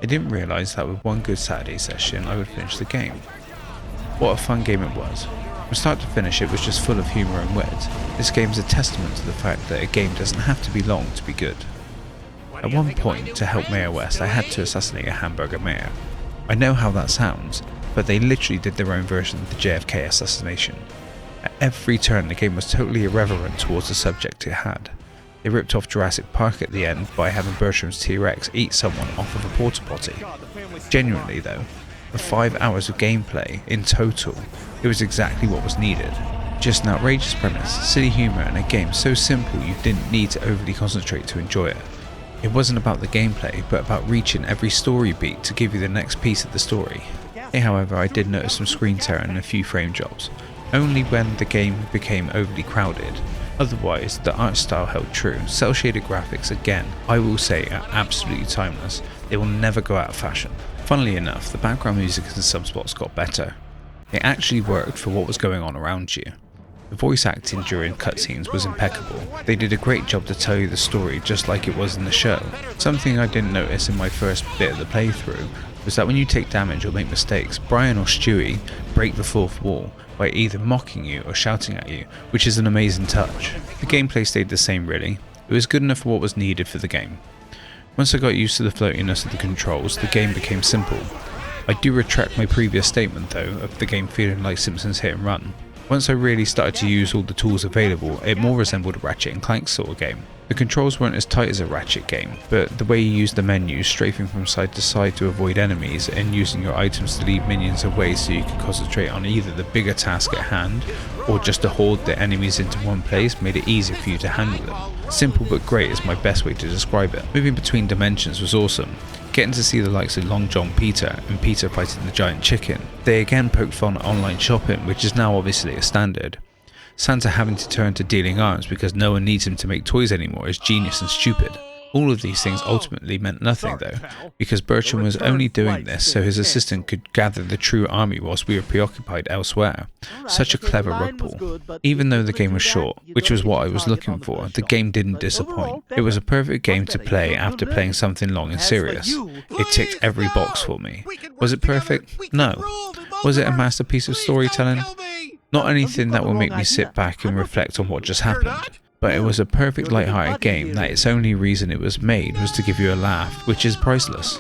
I didn't realise that with one good Saturday session I would finish the game. What a fun game it was. From start to finish it was just full of humour and wit. This game is a testament to the fact that a game doesn't have to be long to be good. At one point, to help Mayor West, I had to assassinate a hamburger mayor. I know how that sounds, but they literally did their own version of the JFK assassination. At every turn the game was totally irreverent towards the subject it had. They ripped off Jurassic Park at the end by having Bertram's T-Rex eat someone off of a porta potty. Genuinely though, for 5 hours of gameplay in total, it was exactly what was needed. Just an outrageous premise, silly humour and a game so simple you didn't need to overly concentrate to enjoy it. It wasn't about the gameplay, but about reaching every story beat to give you the next piece of the story. However, I did notice some screen tear and a few frame drops, only when the game became overly crowded. Otherwise, the art style held true. Cel shaded graphics, again, I will say are absolutely timeless. They will never go out of fashion. Funnily enough, the background music in some spots got better. It actually worked for what was going on around you. The voice acting during cutscenes was impeccable. They did a great job to tell you the story just like it was in the show. Something I didn't notice in my first bit of the playthrough was that when you take damage or make mistakes, Brian or Stewie break the fourth wall by either mocking you or shouting at you, which is an amazing touch. The gameplay stayed the same really. It was good enough for what was needed for the game. Once I got used to the floatiness of the controls, the game became simple. I do retract my previous statement though of the game feeling like Simpsons Hit and Run. Once I really started to use all the tools available, it more resembled a Ratchet and Clank sort of game. The controls weren't as tight as a Ratchet game, but the way you use the menus, strafing from side to side to avoid enemies, and using your items to lead minions away so you could concentrate on either the bigger task at hand, or just to hoard the enemies into one place, made it easier for you to handle them. Simple but great is my best way to describe it. Moving between dimensions was awesome. Getting to see the likes of Long John Peter and Peter fighting the giant chicken. They again poked fun at online shopping, which is now obviously a standard. Santa having to turn to dealing arms because no one needs him to make toys anymore is genius and stupid. All of these things ultimately meant nothing though, because Bertram was only doing this so his assistant could gather the true army whilst we were preoccupied elsewhere. Such a clever rug pull. Even though the game was short, which was what I was looking for, the game didn't disappoint. It was a perfect game to play after playing something long and serious. It ticked every box for me. Was it perfect? No. Was it a masterpiece of storytelling? Not anything that will make me sit back and reflect on what just happened. But it was a perfect light-hearted game that its only reason it was made was to give you a laugh, which is priceless.